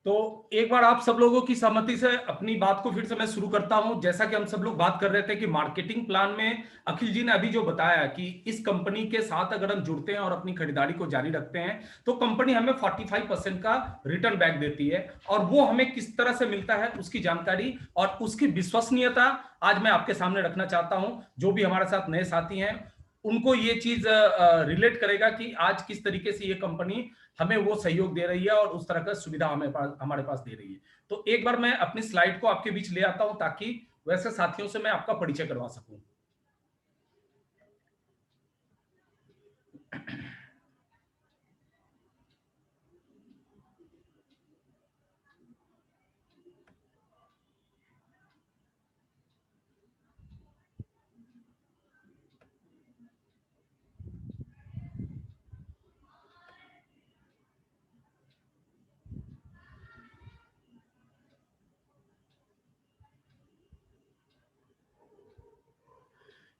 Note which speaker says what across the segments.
Speaker 1: तो एक बार आप सब लोगों की सहमति से अपनी बात को फिर से मैं शुरू करता हूं। जैसा कि हम सब लोग बात कर रहे थे कि मार्केटिंग प्लान में अखिल जी ने अभी जो बताया कि इस कंपनी के साथ अगर हम जुड़ते हैं और अपनी खरीदारी को जारी रखते हैं तो कंपनी हमें 45% का रिटर्न बैक देती है, और वो हमें किस तरह से मिलता है उसकी जानकारी और उसकी विश्वसनीयता आज मैं आपके सामने रखना चाहता हूं। जो भी हमारे साथ नए साथी हैं उनको ये चीज रिलेट करेगा कि आज किस तरीके से ये कंपनी हमें वो सहयोग दे रही है और उस तरह का सुविधा हमारे पास दे रही है। तो एक बार मैं अपनी स्लाइड को आपके बीच ले आता हूं ताकि वैसे साथियों से मैं आपका परिचय करवा सकूं।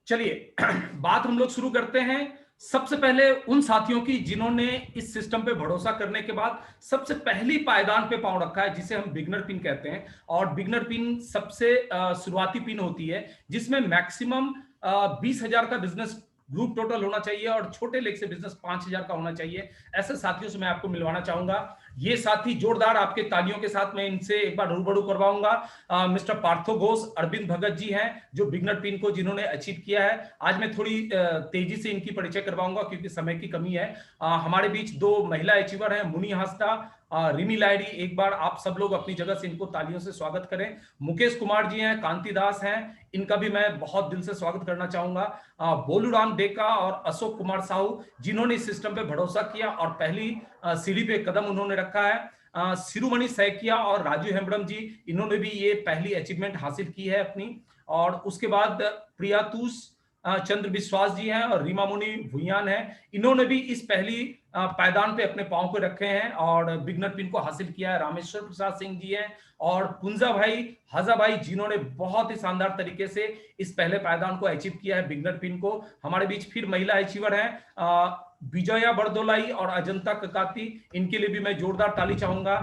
Speaker 1: चलिए बात हम लोग शुरू करते हैं। सबसे पहले उन साथियों की जिन्होंने इस सिस्टम पे भरोसा करने के बाद सबसे पहली पायदान पे पांव रखा है, जिसे हम बिगनर पिन कहते हैं। और बिगनर पिन सबसे शुरुआती पिन होती है जिसमें मैक्सिमम 20,000 का बिजनेस ग्रुप टोटल होना चाहिए और छोटे लेग से बिजनेस 5,000 का होना चाहिए। ऐसे साथियों से मैं आपको मिलवाना चाहूंगा। ये साथी जोरदार आपके तालियों के साथ मैं इनसे एक बार रूबरू करवाऊंगा। मिस्टर पार्थो घोष, अरविंद भगत जी हैं जो बिगनर पिन को जिन्होंने अचीव किया है। आज मैं थोड़ी तेजी से इनकी परिचय करवाऊंगा क्योंकि समय की कमी है। हमारे बीच दो महिला अचीवर हैं, मुनी हास्ता, रिमी लाइडी। एक बार आप सब लोग अपनी जगह से इनको तालियों से स्वागत करें। मुकेश कुमार जी हैं, कांति दास हैं, इनका भी मैं बहुत दिल से स्वागत करना चाहूंगा। बोलूराम डेका और अशोक कुमार साहू जिन्होंने इस सिस्टम पे भरोसा किया और पहली सीढ़ी पे कदम उन्होंने रखा है। सिरुमणि सैकिया और राजू हेम्ब्रम जी, इन्होंने भी ये पहली अचीवमेंट हासिल की है अपनी। और उसके बाद प्रियातुष चंद्र विश्वास जी हैं और रीमा मुनि भुयान हैं, इन्होंने भी इस पहली पायदान पे अपने पांव को रखे हैं और बिगनर पिन को हासिल किया है। रामेश्वर प्रसाद सिंह जी हैं और पुंजा भाई, हजा भाई, जिन्होंने बहुत ही शानदार तरीके से इस पहले पायदान को अचीव किया है बिगनर पिन को। हमारे बीच फिर महिला अचीवर हैं विजया बरदोलाई और अजंता ककाती, इनके लिए भी मैं जोरदार ताली चाहूंगा।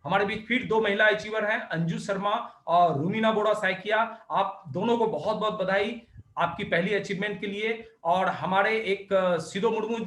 Speaker 1: हमारे बीच फिर दो महिला अचीवर हैं, अंजू शर्मा और रूमीना बोरा सैकिया। आप दोनों को बहुत बहुत बधाई आपकी पहली अचीवमेंट के लिए। और हमारे एक सिदो मुर्मू,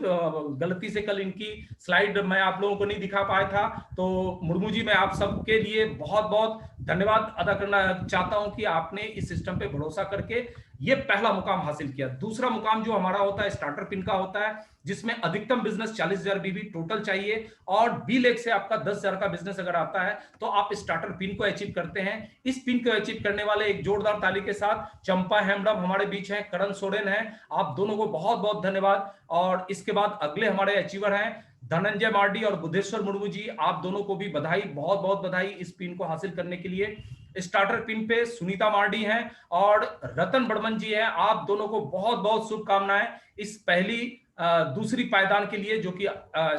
Speaker 1: गलती से कल इनकी स्लाइड मैं आप लोगों को नहीं दिखा पाया था, तो मुर्मू जी मैं आप सबके लिए बहुत बहुत धन्यवाद अदा करना चाहता हूं कि आपने इस सिस्टम पे भरोसा करके ये पहला मुकाम हासिल किया। दूसरा मुकाम जो हमारा होता है स्टार्टर पिन का होता है, जिसमें अधिकतम बिजनेस 40,000 बीबी टोटल चाहिए और बी लेग से आपका 10,000 का बिजनेस अगर आता है तो आप स्टार्टर पिन को अचीव करते हैं। इस पिन को अचीव करने वाले एक जोरदार ताली के साथ चंपा हेम्ब्रम हमारे बीच हैं, करण सोरेन है, आप दोनों को बहुत बहुत धन्यवाद। और इसके बाद अगले हमारे अचीवर हैं धनंजय मार्डी और बुद्धेश्वर मुर्मू जी, आप दोनों को भी बधाई, बहुत बहुत बधाई इस पिन को हासिल करने के लिए। स्टार्टर पिन पे सुनीता मार्डी हैं और रतन बर्मन जी हैं, आप दोनों को बहुत बहुत शुभकामनाएं इस पहली दूसरी पायदान के लिए, जो कि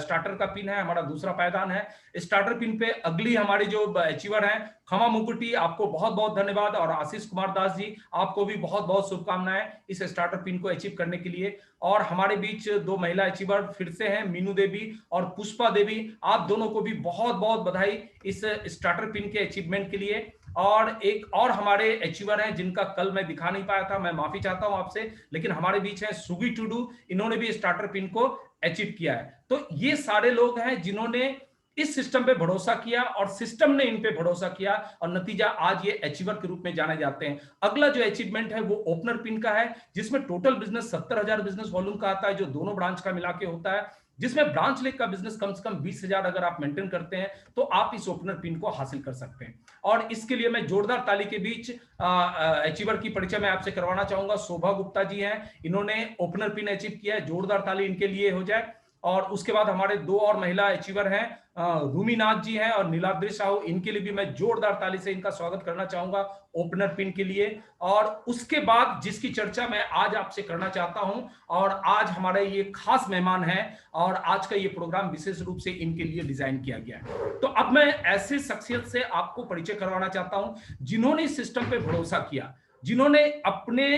Speaker 1: स्टार्टर का पिन है, हमारा दूसरा पायदान है। स्टार्टर पिन पे अगली हमारी जो अचीवर हैं खमा मुकुटी, आपको बहुत बहुत धन्यवाद। और आशीष कुमार दास जी, आपको भी बहुत बहुत शुभकामनाएं इस स्टार्टर पिन को अचीव करने के लिए। और हमारे बीच दो महिला अचीवर फिर से हैं, मीनू देवी और पुष्पा देवी, आप दोनों को भी बहुत बहुत बधाई इस स्टार्टर पिन के अचीवमेंट के लिए। और एक और हमारे अचीवर हैं जिनका कल मैं दिखा नहीं पाया था, मैं माफी चाहता हूं आपसे, लेकिन हमारे बीच हैं सुगी टुडू, इन्होंने भी स्टार्टर पिन को अचीव किया है। तो ये सारे लोग हैं जिन्होंने इस सिस्टम पे भरोसा किया और सिस्टम ने इन पे भरोसा किया और नतीजा आज ये अचीवर के रूप में जाने जाते हैं। अगला जो अचीवमेंट है वो ओपनर पिन का है, जिसमें टोटल बिजनेस 70,000 बिजनेस वॉल्यूम का आता है, जो दोनों ब्रांच का मिला के होता है। जिसमें ब्रांच लेक का बिजनेस कम से कम 20,000 अगर आप मेंटेन करते हैं तो आप इस ओपनर पिन को हासिल कर सकते हैं। और इसके लिए मैं जोरदार ताली के बीच अचीवर की परिचय मैं आपसे करवाना चाहूंगा। शोभा गुप्ता जी हैं, इन्होंने ओपनर पिन अचीव किया है, जोरदार ताली इनके लिए हो जाए। और उसके बाद हमारे दो और महिला अचीवर हैं, रूमीनाथ जी हैं और नीलाद्री साहू, इनके लिए भी मैं जोरदार ताली से इनका स्वागत करना चाहूंगा ओपनर पिन के लिए। और उसके बाद जिसकी चर्चा मैं आज आपसे करना चाहता हूं, और आज हमारे ये खास मेहमान हैं और आज का ये प्रोग्राम विशेष रूप से इनके लिए डिजाइन किया गया है। तो अब मैं ऐसे शख्सियत से आपको परिचय करवाना चाहता हूं जिन्होंने इस सिस्टम पे भरोसा किया, जिन्होंने अपने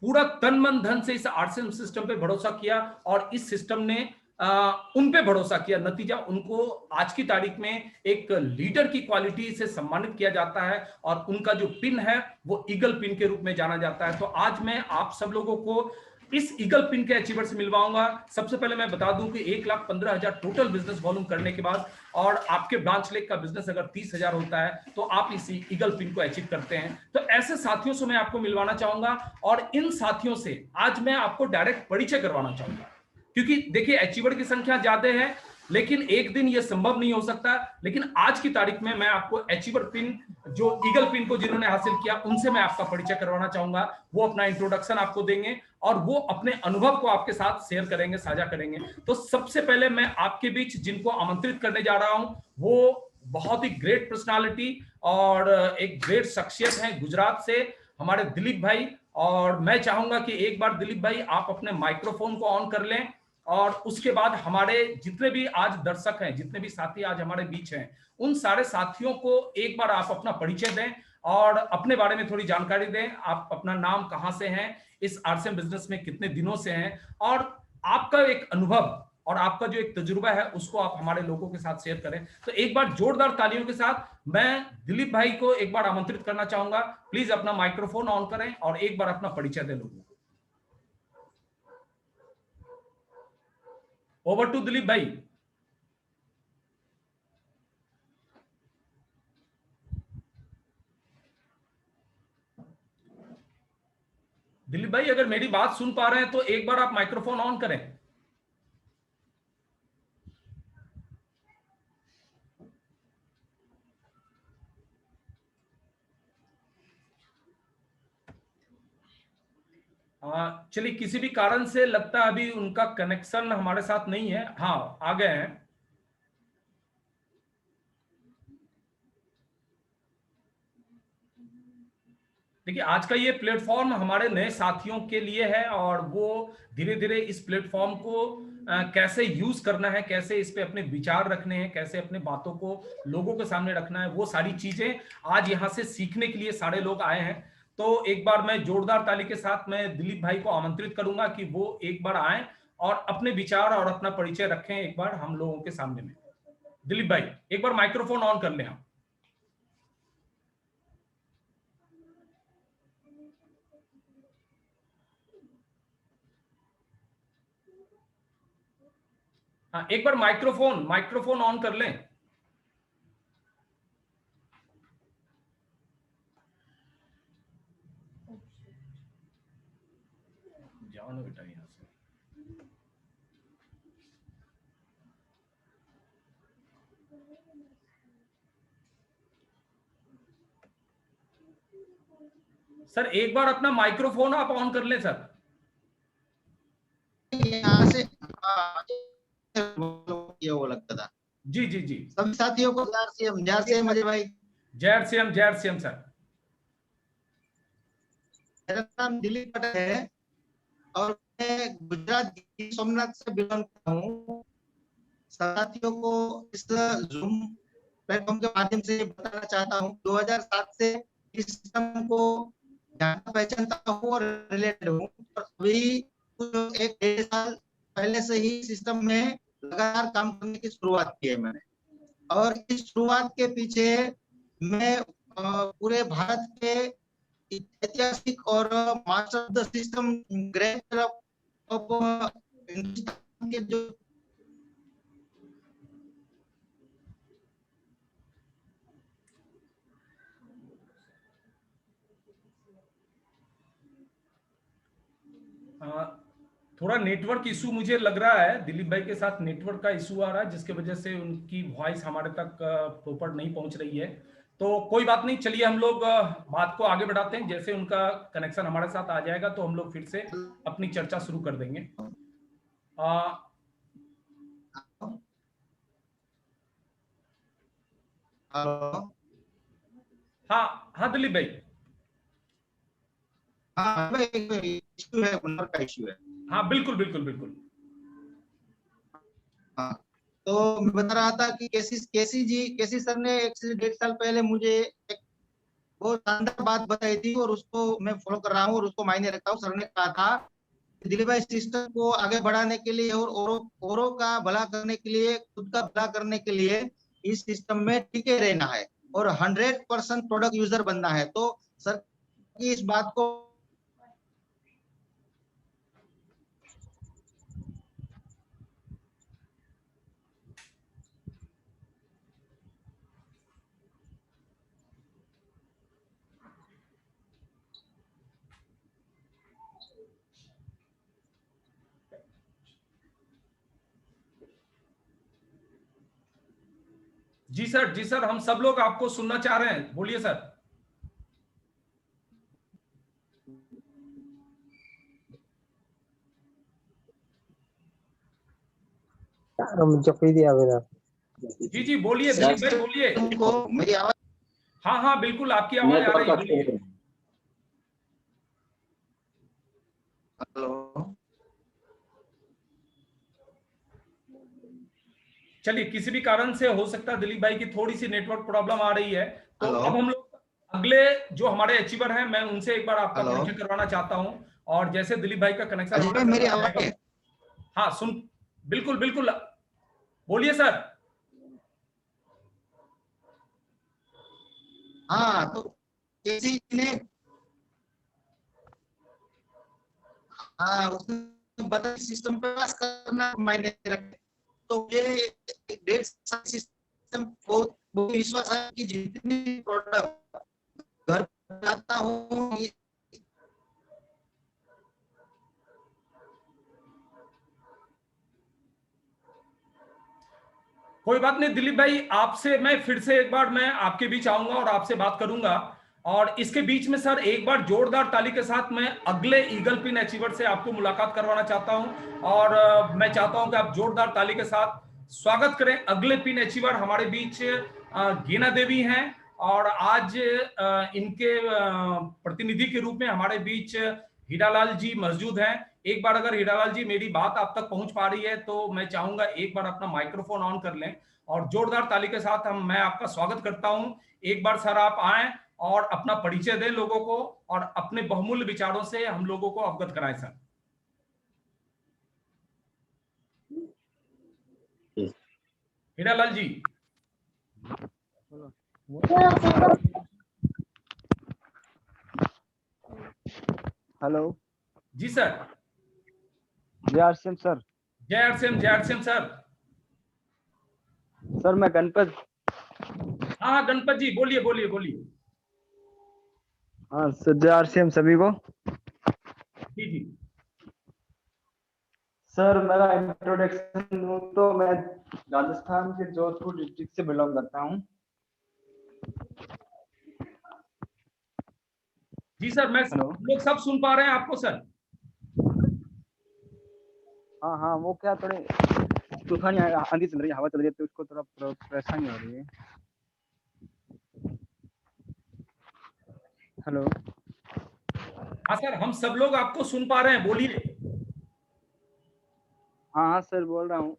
Speaker 1: पूरा तन मन धन से इस आरसीएम सिस्टम पे भरोसा किया और इस सिस्टम ने उन पे भरोसा किया। नतीजा उनको आज की तारीख में एक लीडर की क्वालिटी से सम्मानित किया जाता है और उनका जो पिन है वो ईगल पिन के रूप में जाना जाता है। तो आज मैं आप सब लोगों को इस ईगल पिन के अचीवर से मिलवाऊंगा। सबसे पहले मैं बता दूं कि 1,15,000 टोटल बिजनेस वॉल्यूम करने के बाद और आपके ब्रांच लेक का बिजनेस अगर 30,000 होता है तो आप इस ईगल पिन को अचीव करते हैं। तो ऐसे साथियों से मैं आपको मिलवाना चाहूंगा और इन साथियों से आज मैं आपको डायरेक्ट परिचय करवाना चाहूंगा। क्योंकि देखिए अचीवर की संख्या ज्यादा है लेकिन एक दिन यह संभव नहीं हो सकता। लेकिन आज की तारीख में मैं आपको अचीवर पिन, जो ईगल पिन को जिन्होंने हासिल किया, उनसे मैं आपका परिचय करवाना चाहूंगा। वो अपना इंट्रोडक्शन आपको देंगे और वो अपने अनुभव को आपके साथ शेयर करेंगे, साझा करेंगे। तो सबसे पहले मैं आपके बीच जिनको आमंत्रित करने जा रहा हूं वो बहुत ही ग्रेट पर्सनालिटी और एक ग्रेट शख्सियत है गुजरात से, हमारे दिलीप भाई। और मैं चाहूंगा कि एक बार दिलीप भाई आप अपने माइक्रोफोन को ऑन कर लें और उसके बाद हमारे जितने भी आज दर्शक हैं, जितने भी साथी आज हमारे बीच हैं, उन सारे साथियों को एक बार आप अपना परिचय दें और अपने बारे में थोड़ी जानकारी दें। आप अपना नाम, कहां से हैं, इस आरसीएम बिजनेस में कितने दिनों से हैं और आपका एक अनुभव और आपका जो एक तजुर्बा है उसको आप हमारे लोगों के साथ शेयर करें। तो एक बार जोरदार तालियों के साथ मैं दिलीप भाई को एक बार आमंत्रित करना चाहूंगा। प्लीज अपना माइक्रोफोन ऑन करें और एक बार अपना परिचय दें लोगों को। ओवर टू दिलीप भाई। दिलीप भाई अगर मेरी बात सुन पा रहे हैं तो एक बार आप माइक्रोफोन ऑन करें। चलिए, किसी भी कारण से लगता है अभी उनका कनेक्शन हमारे साथ नहीं है। हाँ, आ गए हैं। देखिए, आज का ये प्लेटफॉर्म हमारे नए साथियों के लिए है और वो धीरे धीरे इस प्लेटफॉर्म को कैसे यूज करना है, कैसे इस पे अपने विचार रखने हैं, कैसे अपने बातों को लोगों के सामने रखना है, वो सारी चीजें आज यहाँ से सीखने के लिए सारे लोग आए हैं। तो एक बार मैं जोरदार ताली के साथ मैं दिलीप भाई को आमंत्रित करूंगा कि वो एक बार आए और अपने विचार और अपना परिचय रखें एक बार हम लोगों के सामने में। दिलीप भाई एक बार माइक्रोफोन ऑन कर लें आप। हाँ, एक बार माइक्रोफोन माइक्रोफोन ऑन कर लें। जाओ ना बेटा यहाँ से। सर एक बार अपना माइक्रोफोन आप ऑन कर लें सर।
Speaker 2: यहाँ से ये वो लगता था।
Speaker 1: जी जी जी।
Speaker 2: सभी साथियों को जय श्री राम अजय भाई।
Speaker 1: जय श्याम, जय श्याम सर।
Speaker 2: मेरा नाम दिलीप पटेल है और मैं गुजरात गिर सोमनाथ से बिलोंग करता हूँ। साथियों को इस जूम प्लेटफॉर्म के माध्यम से बताना चाहता हूँ 2007 से इस सिस्टम को जानता पहचानता हूँ और रिलेटेड हूँ। और अभी एक 1.5 साल पहले से ही सिस्टम में लगातार काम करने की शुरुआत की है मैंने। और इस शुरुआत के पीछे मैं पूरे भारत के ऐतिहासिक और master of the system greater of Hindustan के जो
Speaker 1: थोड़ा नेटवर्क इशू मुझे लग रहा है, दिलीप भाई के साथ नेटवर्क का इशू आ रहा है, जिसके वजह से उनकी वॉइस हमारे तक प्रॉपर नहीं पहुंच रही है। तो कोई बात नहीं, चलिए हम लोग बात को आगे बढ़ाते हैं। जैसे उनका कनेक्शन हमारे साथ आ जाएगा तो हम लोग फिर से अपनी चर्चा शुरू कर देंगे।
Speaker 2: हेलो।
Speaker 1: हाँ हाँ दिलीप भाई।
Speaker 2: हाँ भाई, इशू है, नेटवर्क का इशू है।
Speaker 1: हाँ बिल्कुल बिल्कुल बिल्कुल।
Speaker 2: हाँ, तो मैं बता रहा था कि केसी सर ने 1 से 1.5 साल पहले मुझे एक बहुत शानदार बात बताई थी, और उसको मैं फॉलो कर रहा हूँ और उसको मायने रखता हूँ। सर ने कहा था कि दिलीप भाई, सिस्टम को आगे बढ़ाने के लिए और औरों का भला करने के लिए, खुद का भला करने के लिए इस सिस्टम में टिके रहना है और 100% प्रोडक्ट यूजर बनना है। तो सर की इस बात को
Speaker 1: जी सर, हम सब लोग आपको सुनना चाह रहे हैं, बोलिए सर।
Speaker 3: मुझे कोई दिया मेरा।
Speaker 1: जी बोलिए दिलीप भाई, बोलिए।
Speaker 2: को मेरी आवाज।
Speaker 1: हाँ हाँ बिल्कुल, आपकी आवाज आ रही है, बोलिए।
Speaker 2: हेलो।
Speaker 1: चलिए, किसी भी कारण से हो सकता है दिलीप भाई की थोड़ी सी नेटवर्क प्रॉब्लम आ रही है, तो
Speaker 2: हेलो।
Speaker 1: अब हम लोग अगले जो हमारे अचीवर हैं, मैं उनसे एक बार आपका
Speaker 2: हेलो।
Speaker 1: परिचय करवाना चाहता हूं। और जैसे दिलीप भाई का कनेक्शन
Speaker 2: अजय भाई,
Speaker 1: हमारे
Speaker 2: मेरी
Speaker 1: साथ आ
Speaker 2: आवाज
Speaker 1: जाएगा।
Speaker 2: है?
Speaker 1: हाँ सुन, बिल्कुल बिल्कुल, बोलिए सर।
Speaker 2: हाँ, तो केसी ने, हाँ, उसने बताया सिस्टम पे पास करना मायने रखते। तो ये 1.5 साल सिस्टम बहुत विश्वास है कि जितनी प्रोडक्ट घर बनाता हूँ,
Speaker 1: कोई बात नहीं दिलीप भाई, आपसे मैं फिर से एक बार मैं आपके बीच आऊंगा और आपसे बात करूंगा। और इसके बीच में सर एक बार जोरदार ताली के साथ मैं अगले ईगल पिन अचीवर से आपको मुलाकात करवाना चाहता हूं। और मैं चाहता हूं कि आप जोरदार ताली के साथ स्वागत करें अगले पिन अचीवर हमारे बीच गीना देवी हैं। और आज इनके प्रतिनिधि के रूप में हमारे बीच हीरालाल जी मौजूद हैं। एक बार अगर हीरालाल जी मेरी बात आप तक पहुंच पा रही है तो मैं चाहूंगा एक बार अपना माइक्रोफोन ऑन कर लें और जोरदार ताली के साथ मैं आपका स्वागत करता हूं। एक बार सर आप आए और अपना परिचय दें लोगों को और अपने बहुमूल्य विचारों से हम लोगों को अवगत कराएं सर। हीरालाल जी।
Speaker 3: हेलो।
Speaker 1: जी सर।
Speaker 3: जय आरसीएम सर।
Speaker 1: जय आरसीएम, जय आरसीएम सर।
Speaker 3: सर मैं गणपत।
Speaker 1: हाँ हाँ गणपत जी, बोलिए बोलिए बोलिए।
Speaker 3: हाँ सर, जय आरसीएम सभी को।
Speaker 1: जी जी।
Speaker 3: सर मेरा इंट्रोडक्शन दूं तो मैं राजस्थान के जोधपुर डिस्ट्रिक्ट से बिलोंग करता हूँ।
Speaker 1: जी सर, मैं
Speaker 3: हेलो।
Speaker 1: लोग सब सुन पा रहे हैं आपको सर।
Speaker 3: हाँ हाँ, वो क्या थोड़े तूफानी आंधी चल रही है, हवा चल रही है, तो उसको थोड़ा परेशानी हो रही है। हेलो।
Speaker 1: हाँ सर, हम सब लोग आपको सुन पा रहे हैं, बोलिए।
Speaker 3: हाँ हाँ सर, बोल रहा हूँ।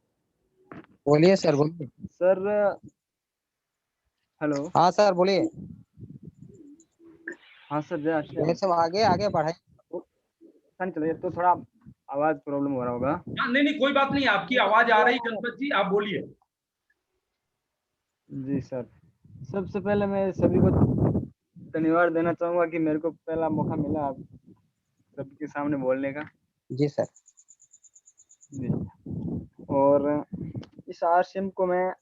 Speaker 4: बोलिए सर, बोलिए।
Speaker 3: Sir hello.
Speaker 4: हाँ सर, बोलिए।
Speaker 3: हाँ सर, जय आरसीएम।
Speaker 4: सब आगे आगे बढ़ाइए।
Speaker 3: परेशानी चल रही है तो थोड़ा आवाज प्रॉब्लम हो रहा होगा।
Speaker 1: हाँ नहीं नहीं, कोई बात नहीं, आपकी आवाज आ रही गणपत जी, आप बोलिए।
Speaker 3: जी सर, सबसे पहले मैं सभी को धन्यवाद देना चाहूंगा कि मेरे को पहला मौका मिला आप सबके सामने बोलने का।
Speaker 4: जी सर।
Speaker 3: जी। और इस आरसीएम को मैं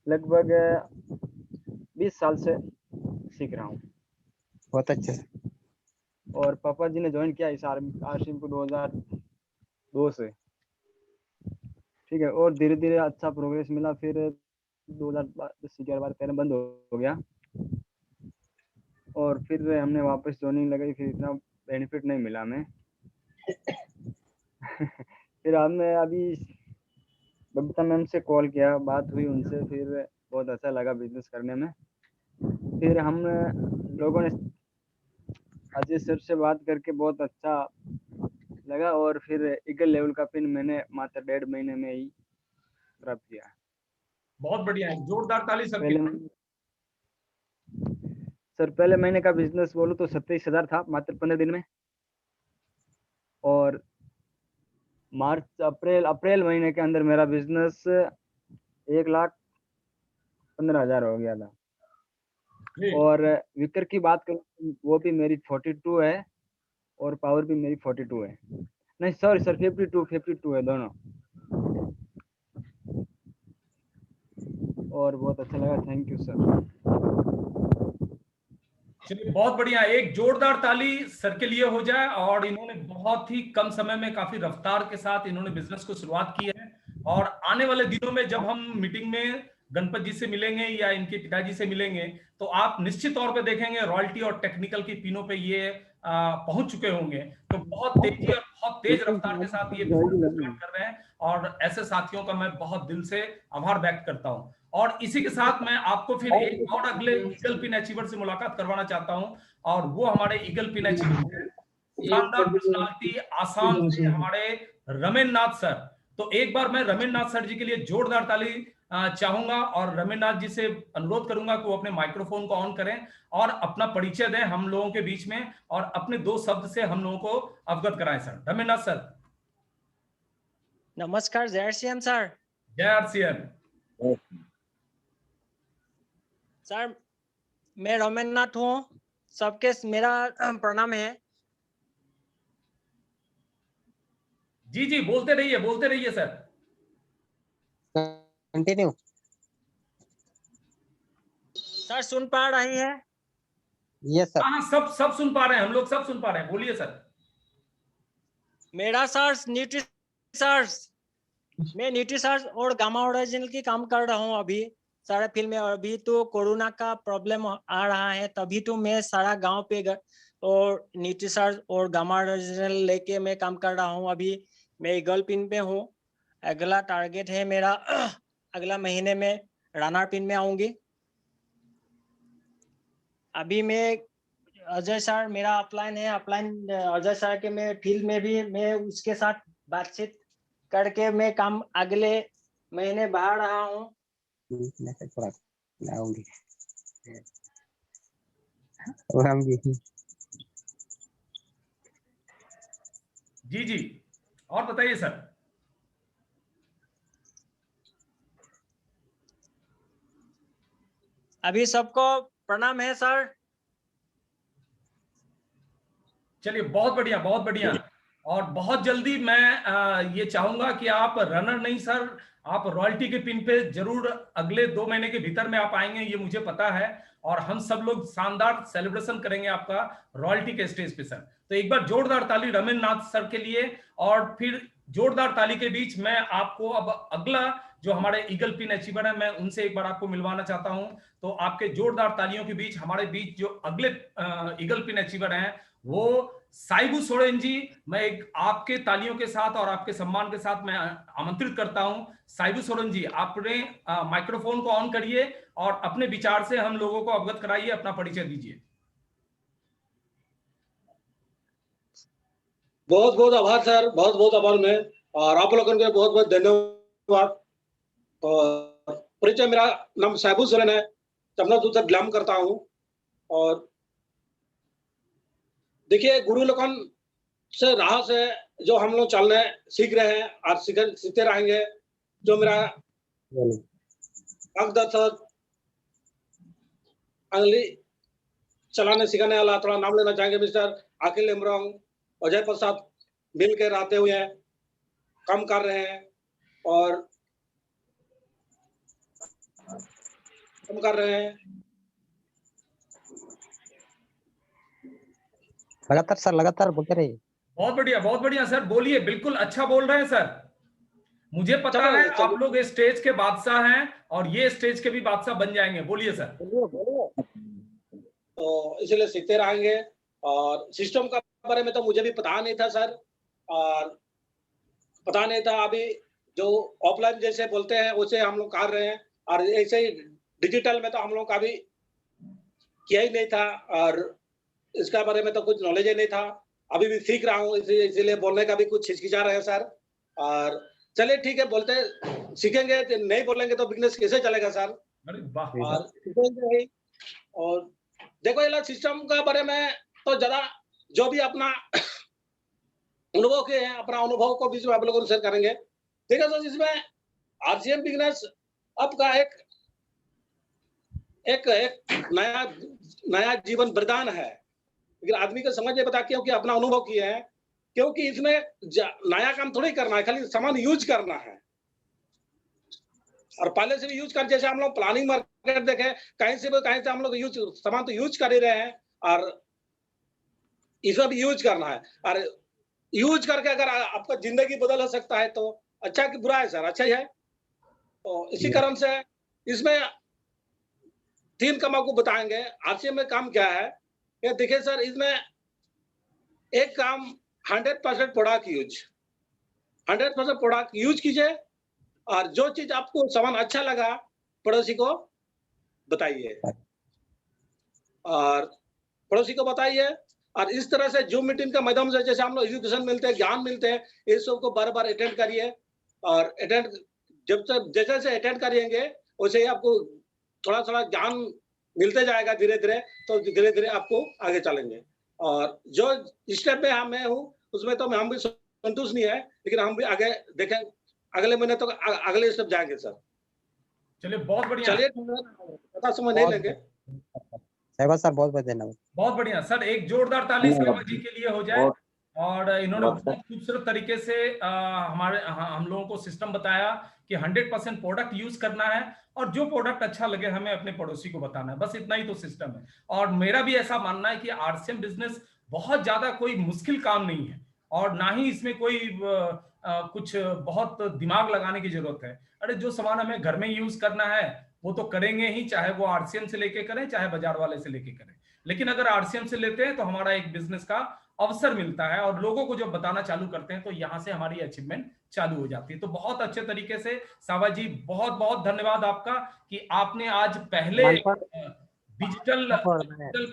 Speaker 3: लगभग 20 साल से सीख रहा हूँ।
Speaker 4: बहुत अच्छे।
Speaker 3: और पापा जी ने ज्वाइन किया इस आरसीएम को 2013 2 से, ठीक है। और धीरे धीरे अच्छा प्रोग्रेस मिला, फिर 2010-11 पहले बंद हो गया, और फिर हमने वापस ज्वाइनिंग लगाई, फिर इतना बेनिफिट नहीं मिला हमें। फिर हमने अभी बबीता मैम से कॉल किया, बात हुई उनसे, फिर बहुत अच्छा लगा बिजनेस करने में। फिर हम लोगों ने अजय सर से बात करके बहुत अच्छा लगा, और फिर ईगल लेवल का पिन मैंने मात्र 1.5 महीने में ही प्राप्त किया।
Speaker 1: बहुत बढ़िया है, जोरदार ताली सबके
Speaker 3: पहले
Speaker 1: लिए।
Speaker 3: सर पहले महीने का बिजनेस बोलूँ तो 27,000 था मात्र 15 दिन में, और मार्च अप्रैल महीने के अंदर मेरा बिजनेस 1,15,000 हो गया था।
Speaker 1: Great.
Speaker 3: और विकर की बात करूँ, वो भी मेरी 42 है, और पावर भी मेरी 42 है, नहीं सॉरी सर 52 है दोनों। और बहुत अच्छा लगा, थैंक यू सर।
Speaker 1: चलिए बहुत बढ़िया, एक जोरदार ताली सर के लिए हो जाए। और इन्होंने बहुत ही कम समय में काफी रफ्तार के साथ इन्होंने बिजनेस को शुरुआत की है। और आने वाले दिनों में जब हम मीटिंग में गणपत जी से मिलेंगे या इनके पिताजी से मिलेंगे, तो आप निश्चित तौर पे देखेंगे रॉयल्टी और टेक्निकल की पिनों पे ये पहुंच चुके होंगे। तो बहुत तेजी और बहुत तेज रफ्तार के साथ ये बिजनेस स्टार्ट कर रहे हैं, और ऐसे साथियों का मैं बहुत दिल से आभार व्यक्त करता हूं। और इसी के साथ मैं आपको फिर एक और अगले ईगल पिन अचीवर से मुलाकात करवाना चाहता हूं, और वो हमारे ईगल पिन अचीवर है, शानदार पर्सनालिटी आसाम से हमारे रमेन नाथ सर। तो एक बार मैं रमेन नाथ सर जी के लिए जोरदार ताली चाहूंगा, और रमेन नाथ जी से अनुरोध करूंगा कि वो अपने माइक्रोफोन को ऑन करें और अपना परिचय दें हम लोगों के बीच में, और अपने 2 शब्द से हम लोगों को अवगत कराएं। सर रमेन नाथ सर।
Speaker 5: नमस्कार, जय आरसीएम सर।
Speaker 1: जय आरसीएम
Speaker 5: सर, मैं रमेन नाथ हूँ, सबके मेरा प्रणाम है।
Speaker 1: जी जी, बोलते रहिए सर।
Speaker 4: कंटिन्यू।
Speaker 5: सर सुन पा रही है?
Speaker 4: Yes sir.
Speaker 1: हाँ, सब सुन पा रहे हैं, हम लोग सब सुन पा रहे हैं, बोलिए सर।
Speaker 5: मेरा सर न्यूट्री सर्च, मैं न्यूट्री सर्च और गामा ओरिजिनल की काम कर रहा हूँ अभी सारा फील्ड में। अभी तो कोरोना का प्रॉब्लम आ रहा है, तभी तो मैं सारा गांव पे और न्यूट्री सर्च और गामा ओरिजिनल लेके मैं काम कर रहा हूँ। अभी मैं ईगल पिन पे हूँ। अगला टारगेट है मेरा अगला महीने में रनर पिन में आऊंगी। अभी मैं अजय सर मेरा अपलाइन है, अपलाइन अजय सर के मैं फील्ड में भी मैं उसके साथ बातचीत करके मैं काम अगले महीने बढ़ा रहा हूँ।
Speaker 1: जी जी, और बताइए सर।
Speaker 5: अभी सबको प्रणाम है सर।
Speaker 1: चलिए बहुत बढ़िया, बहुत बढ़िया। और बहुत जल्दी मैं ये चाहूंगा कि आप रनर नहीं सर, आप रॉयल्टी के पिन पे जरूर अगले 2 महीने के भीतर में आप आएंगे, ये मुझे पता है। और हम सब लोग शानदार सेलिब्रेशन करेंगे आपका रॉयल्टी के स्टेज पे सर। तो एक बार जोरदार ताली रमेन नाथ सर के लिए। और फिर जोरदार ताली के बीच मैं आपको अब अगला जो हमारे ईगल पिन अचीवर है, मैं उनसे एक बार आपको मिलवाना चाहता हूं। तो आपके जोरदार तालियों के बीच हमारे बीच जो अगले ईगल पिन अचीवर हैं, वो साइबू सोरेन जी। मैं एक आपके तालियों के साथ और आपके सम्मान के साथ मैं आमंत्रित करता हूं। साइबू सोरेन जी, आपने माइक्रोफोन को ऑन करिए और अपने विचार से हम लोगों को अवगत कराइए, अपना परिचय दीजिए।
Speaker 6: बहुत बहुत आभार सर, बहुत बहुत आभार मैं, और आप लोगों के बहुत बहुत धन्यवाद। और परिचय, मेरा नाम साइबू सोरेन है, चमनादूत से बिलोंग करता हूँ। और देखिए, गुरु लोगन से राह से जो हम लोग चलने सीख रहे हैं और सीखते रहेंगे। जो मेरा मार्गदर्शक अंगली चलाने सिखाने वाला, थोड़ा नाम लेना चाहेंगे, मिस्टर अखिल इमरान अजय प्रसाद, मिल के रहते हुए हैं, काम कर रहे हैं और काम कर रहे हैं।
Speaker 4: लगातार सर, लगातार बोलते रहिए।
Speaker 1: बहुत बढ़िया सर, बोलिए, बिल्कुल अच्छा बोल रहे हैं सर। मुझे पता है आप लोग इस स्टेज के बादशाह हैं और ये स्टेज के भी बादशाह बन जाएंगे। बोलिए सर।
Speaker 6: तो इसलिए सीखते रहेंगे। और सिस्टम का बारे में तो मुझे भी पता नहीं था सर, और पता नहीं था। अभी जो ऑफलाइन जैसे बोलते हैं वैसे हम लोग कर रहे हैं, और ऐसे ही डिजिटल में तो हम लोग का भी किया ही नहीं था, और इसका बारे में तो कुछ नॉलेज ही नहीं था। अभी भी सीख रहा हूँ, इसीलिए बोलने का भी कुछ हिचकिचा रहे हैं सर। और चलिए ठीक है, बोलते सीखेंगे, नहीं बोलेंगे तो बिजनेस कैसे चलेगा सर।
Speaker 1: अरे वाह।
Speaker 6: और सीखेंगे ही। और देखो ये सिस्टम का बारे में तो ज्यादा जो भी अपना अनुभव के हैं, अपना अनुभव को बीच में आप लोगों को शेयर करेंगे। ठीक है सर, इसमें आरसीएम बिजनेस आपका एक एक एक नया नया जीवन वरदान है, लेकिन आदमी को समझ ये बता क्योंकि अपना अनुभव किए हैं, क्योंकि इसमें नया काम थोड़ी करना है, खाली सामान यूज करना है। और पहले से भी यूज कर, जैसे हम लोग प्लानिंग मार्केट देखे, कहीं से हम लोग यूज सामान तो यूज कर ही रहे हैं, और इसमें भी यूज करना है। और यूज करके अगर आपका जिंदगी बदल सकता है तो अच्छा कि बुरा है सर? अच्छा ही है। तो इसी कारण से इसमें 3 काम आपको बताएंगे। आरसीएम में काम क्या है, ये देखिए सर, इसमें एक काम 100% प्रोडक्ट यूज, 100% प्रोडक्ट यूज कीजिए, और जो चीज आपको सामान अच्छा लगा पड़ोसी को बताइए, और पड़ोसी को बताइए। और इस तरह से जूम मीटिंग के माध्यम से जैसे हम लोग एजुकेशन मिलते हैं, ज्ञान मिलते हैं, इस सब को बार बार अटेंड करिए। और अटेंड जब तक जैसे जैसे अटेंड करिएंगे वैसे ही आपको थोड़ा थोड़ा ज्ञान मिलते जाएगा धीरे धीरे, तो धीरे धीरे आपको आगे चलेंगे। और जो स्टेप में मैं हूँ उसमें तो हम भी संतुष्ट नहीं है, लेकिन हम भी आगे देखें, अगले महीने तो अगले स्टेप जाएंगे सर।
Speaker 1: चलिए बहुत बढ़िया।
Speaker 6: चलिए ज्यादा समय नहीं लेंगे।
Speaker 4: सहवाग सर बहुत बहुत धन्यवाद।
Speaker 1: बहुत बढ़िया सर, एक जोरदार ताली सहवाग जी के लिए हो जाए। और इन्होंने बहुत खूबसूरत तरीके से हम लोगों को सिस्टम बताया कि 100% प्रोडक्ट यूज करना है, और जो प्रोडक्ट अच्छा लगे हमें अपने पड़ोसी को बताना है, बस इतना ही तो सिस्टम है। और मेरा भी ऐसा मानना है कि आरसीएम बिजनेस बहुत ज्यादा कोई मुश्किल काम नहीं है, और ना ही इसमें कोई कुछ बहुत दिमाग लगाने की जरूरत है। अरे जो सामान हमें घर में यूज करना है वो तो करेंगे ही, चाहे वो आरसीएम से लेके करें चाहे बाजार वाले से लेके करें। लेकिन अगर आरसीएम से लेते हैं तो हमारा एक बिजनेस का अवसर मिलता है, और लोगों को जब बताना चालू करते हैं तो यहां से हमारी अचीवमेंट चालू हो जाती है। तो बहुत अच्छे तरीके से सहवाग जी, बहुत बहुत धन्यवाद आपका कि आपने आज पहले डिजिटल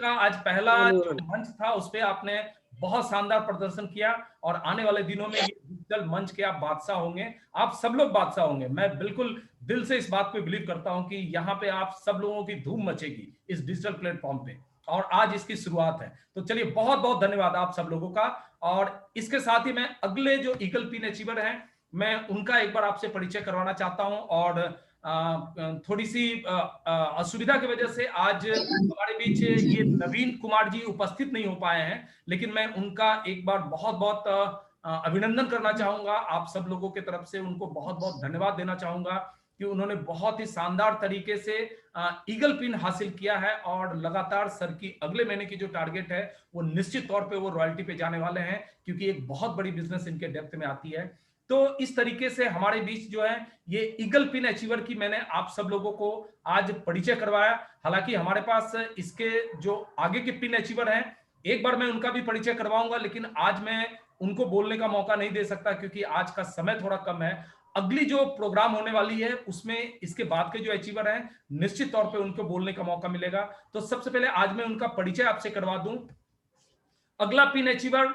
Speaker 1: का आज पहला जो मंच था उस पर आपने बहुत शानदार प्रदर्शन किया, और आने वाले दिनों में ये डिजिटल मंच के आप बादशाह होंगे, आप सब लोग बादशाह होंगे। मैं बिल्कुल दिल से इस बात पे बिलीव करता हूं कि यहाँ पे आप सब लोगों की धूम मचेगी इस डिजिटल प्लेटफॉर्म पे, और आज इसकी शुरुआत है। तो चलिए बहुत बहुत धन्यवाद आप सब लोगों का। और इसके साथ ही मैं अगले जो ईगल पिन अचीवर हैं, मैं उनका एक बार आपसे परिचय करवाना चाहता हूं। और थोड़ी सी असुविधा की वजह से आज हमारे बीच ये नवीन कुमार जी उपस्थित नहीं हो पाए हैं, लेकिन मैं उनका एक बार बहुत बहुत अभिनंदन करना चाहूंगा। आप सब लोगों की तरफ से उनको बहुत बहुत धन्यवाद देना चाहूंगा कि उन्होंने बहुत ही शानदार तरीके से ईगल पिन हासिल किया है, और लगातार सर की अगले महीने की जो टारगेट है वो निश्चित तौर पे वो रॉयल्टी पे जाने वाले हैं, क्योंकि एक बहुत बड़ी बिजनेस इनके डेप्थ में आती है। तो इस तरीके से हमारे बीच जो है ये ईगल पिन अचीवर की मैंने आप सब लोगों को आज परिचय करवाया। हालांकि हमारे पास इसके जो आगे के पिन अचीवर हैं एक बार मैं उनका भी परिचय करवाऊंगा, लेकिन आज मैं उनको बोलने का मौका नहीं दे सकता क्योंकि आज का समय थोड़ा कम है। अगली जो प्रोग्राम होने वाली है उसमें इसके बाद के जो अचीवर हैं निश्चित तौर पे उनको बोलने का मौका मिलेगा। तो सबसे पहले आज मैं उनका परिचय आपसे करवा दूं। अगला पिन अचीवर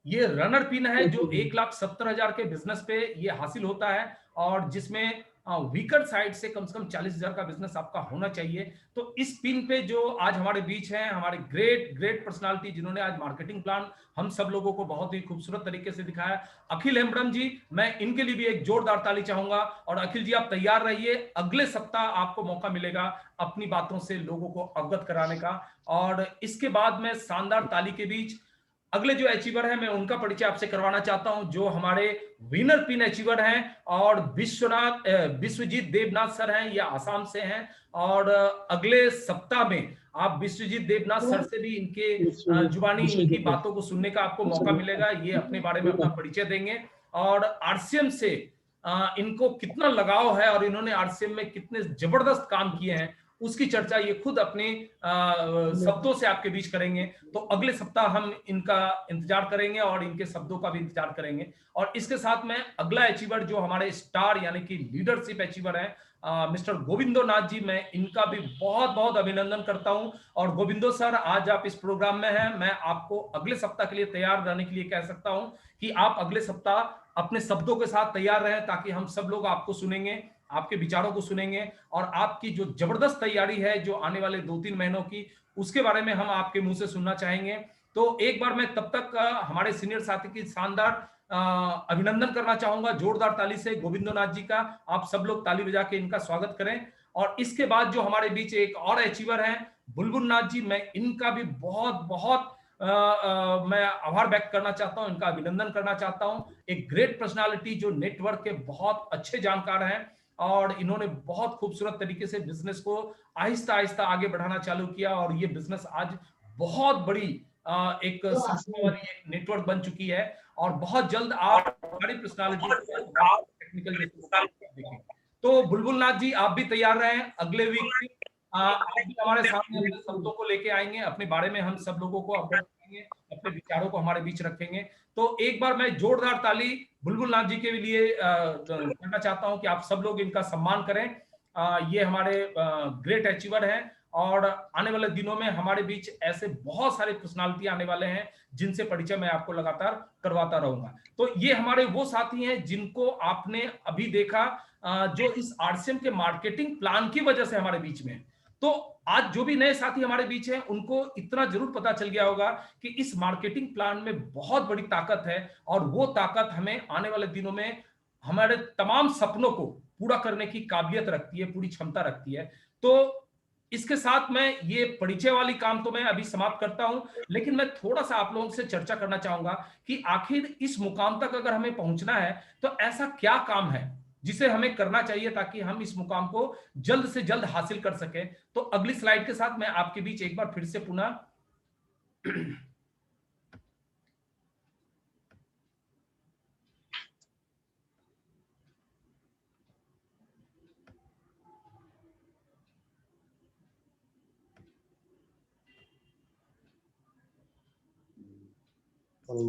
Speaker 1: ये रनर पिन है जो 1,70,000 के बिजनेस पे ये हासिल होता है, और जिसमें वीकर साइड से कम 40,000 का बिजनेस आपका होना चाहिए। तो इस पिन पे जो आज हमारे बीच हैं हमारे ग्रेट पर्सनालिटी, जिन्होंने आज मार्केटिंग प्लान हम सब लोगों को बहुत ही खूबसूरत तरीके से दिखाया, अखिल हेम्ब्रम जी, मैं इनके लिए भी एक जोरदार ताली चाहूंगा। और अखिल जी आप तैयार रहिए, अगले सप्ताह आपको मौका मिलेगा अपनी बातों से लोगों को अवगत कराने का। और इसके बाद में शानदार ताली के बीच अगले जो अचीवर है मैं उनका परिचय आपसे करवाना चाहता हूं, जो हमारे विनर पिन अचीवर हैं, और विश्वजीत देवनाथ सर हैं, ये आसाम से हैं। और अगले सप्ताह में आप विश्वजीत देवनाथ सर से भी इनके जुबानी इनकी बातों को सुनने का आपको मौका मिलेगा। ये अपने बारे में अपना परिचय देंगे और आरसीएम से इनको कितना लगाव है और इन्होंने आरसीएम में कितने जबरदस्त काम किए हैं उसकी चर्चा ये खुद अपने शब्दों से आपके बीच करेंगे। तो अगले सप्ताह हम इनका इंतजार करेंगे और इनके शब्दों का भी इंतजार करेंगे। और इसके साथ में अगला अचीवर जो हमारे स्टार यानी कि लीडरशिप अचीवर है मिस्टर गोविंदो नाथ जी, मैं इनका भी बहुत बहुत अभिनंदन करता हूं। और गोविंदो सर, आज आप इस प्रोग्राम में हैं, मैं आपको अगले सप्ताह के लिए तैयार रहने के लिए कह सकता हूं कि आप अगले सप्ताह अपने शब्दों के साथ तैयार रहें, ताकि हम सब लोग आपको सुनेंगे, आपके विचारों को सुनेंगे और आपकी जो जबरदस्त तैयारी है जो आने वाले 2-3 महीनों की, उसके बारे में हम आपके मुंह से सुनना चाहेंगे। तो एक बार मैं तब तक हमारे सीनियर साथी की शानदार अभिनंदन करना चाहूंगा जोरदार ताली से गोविंदो नाथ जी का। आप सब लोग ताली बजा के इनका स्वागत करें। और इसके बाद जो हमारे बीच एक और अचीवर हैं बुलबुल नाथ जी, मैं इनका भी बहुत बहुत मैं आभार व्यक्त करना चाहता हूं, इनका अभिनंदन करना चाहता हूं। एक ग्रेट पर्सनालिटी जो नेटवर्क के बहुत अच्छे जानकार हैं और इन्होंने बहुत खूबसूरत तरीके से बिजनेस को आहिस्ता आहिस्ता आगे बढ़ाना चालू किया और ये बिजनेस आज बहुत बड़ी एक संस्था वाली एक नेटवर्क बन चुकी है। और बहुत जल्द आप बड़ी पर्सनालिटी टेक्निकल देखेंगे। तो बुलबुल नाथ जी, आप भी तैयार रहें, अगले वीक आप भी हमारे सामने अपने शब्दों को लेके आएंगे, अपने बारे में हम सब लोगों को अवगत करेंगे, अपने विचारों को हमारे बीच रखेंगे। तो एक बार मैं जोरदार ताली बुलबुल नाथ जी के लिए करना चाहता हूं कि आप सब लोग इनका सम्मान करें। ये हमारे ग्रेट अचीवर हैं और आने वाले दिनों में हमारे बीच ऐसे बहुत सारे पर्सनालिटी आने वाले हैं जिनसे परिचय मैं आपको लगातार करवाता रहूंगा। तो ये हमारे वो साथी हैं जिनको आपने अभी देखा, जो इस आरसीएम के मार्केटिंग प्लान की वजह से हमारे बीच में है। तो आज जो भी नए साथी हमारे बीच हैं उनको इतना जरूर पता चल गया होगा कि इस मार्केटिंग प्लान में बहुत बड़ी ताकत है और वो ताकत हमें आने वाले दिनों में हमारे तमाम सपनों को पूरा करने की काबिलियत रखती है, पूरी क्षमता रखती है। तो इसके साथ मैं ये परिचय वाली काम तो मैं अभी समाप्त करता हूं, लेकिन मैं थोड़ा सा आप लोगों से चर्चा करना चाहूंगा कि आखिर इस मुकाम तक अगर हमें पहुंचना है तो ऐसा क्या काम है जिसे हमें करना चाहिए ताकि हम इस मुकाम को जल्द से जल्द हासिल कर सके। तो अगली स्लाइड के साथ मैं आपके बीच एक बार फिर से पुनः मैं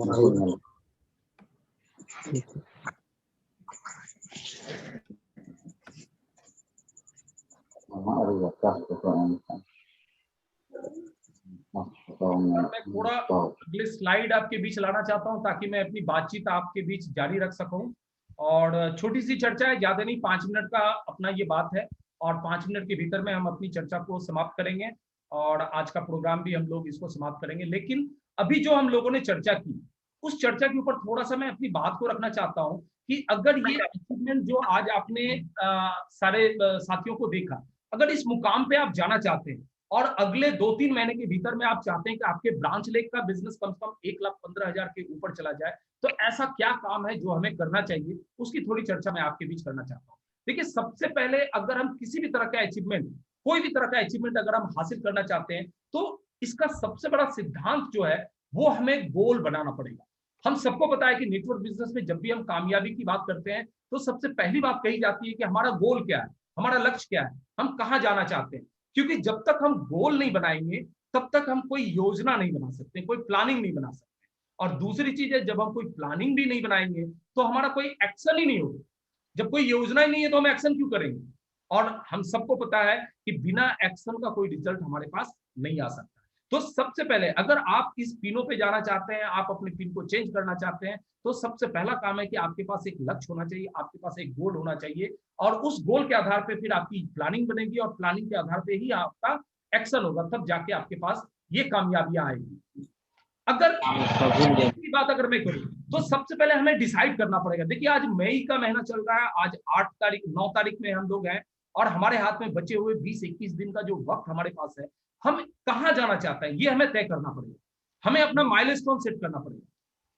Speaker 1: थोड़ा अगले स्लाइड आपके बीच लाना चाहता हूं ताकि मैं अपनी बातचीत आपके बीच जारी रख सकूं। और छोटी सी चर्चा है, ज्यादा नहीं, 5 मिनट का अपना ये बात है और 5 मिनट के भीतर में हम अपनी चर्चा को समाप्त करेंगे और आज का प्रोग्राम भी हम लोग इसको समाप्त करेंगे। लेकिन अभी जो हम लोगों ने चर्चा की उस चर्चा के ऊपर थोड़ा सा मैं अपनी बात को रखना चाहता हूं कि अगर ये अचीवमेंट जो आज आपने सारे साथियों को देखा, अगर इस मुकाम पे आप जाना चाहते हैं और अगले 2-3 महीने के भीतर में आप चाहते हैं कि आपके ब्रांच लेग का बिजनेस कम से कम 1,15,000 के ऊपर चला जाए, तो ऐसा क्या काम है जो हमें करना चाहिए, उसकी थोड़ी चर्चा मैं आपके बीच करना चाहता हूँ। देखिए, सबसे पहले अगर हम किसी भी तरह का अचीवमेंट, कोई भी तरह का अचीवमेंट अगर हम हासिल करना चाहते हैं तो इसका सबसे बड़ा सिद्धांत जो है वो हमें गोल बनाना पड़ेगा। हम सबको पता है कि नेटवर्क बिजनेस में जब भी हम कामयाबी की बात करते हैं तो सबसे पहली बात कही जाती है कि हमारा गोल क्या है, हमारा लक्ष्य क्या है, हम कहाँ जाना चाहते हैं। क्योंकि जब तक हम गोल नहीं बनाएंगे तब तक हम कोई योजना नहीं बना सकते, कोई प्लानिंग नहीं बना सकते। और दूसरी चीज है, जब हम कोई प्लानिंग भी नहीं बनाएंगे तो हमारा कोई एक्शन ही नहीं होगा। जब कोई योजना ही नहीं है तो हम एक्शन क्यों करेंगे। और हम सबको पता है कि बिना एक्शन का कोई रिजल्ट हमारे पास नहीं आ सकता। तो सबसे पहले अगर आप इस पिनों पे जाना चाहते हैं, आप अपने पिन को चेंज करना चाहते हैं, तो सबसे पहला काम है कि आपके पास एक लक्ष्य होना चाहिए, आपके पास एक गोल होना चाहिए और उस गोल के आधार पे फिर आपकी प्लानिंग बनेगी और प्लानिंग के आधार पे ही आपका एक्शन होगा, तब जाके आपके पास ये कामयाबियां आएगी। अगर की बात अगर मैं करूं तो सबसे पहले हमें डिसाइड करना पड़ेगा। देखिए, आज मई का महीना चल रहा है, आज 8 तारीख 9 तारीख में हम लोग हैं और हमारे हाथ में बचे हुए 20-21 दिन का जो वक्त हमारे पास है, हम कहाँ जाना चाहते हैं ये हमें तय करना पड़ेगा। हमें अपना माइलस्टोन सेट करना पड़ेगा।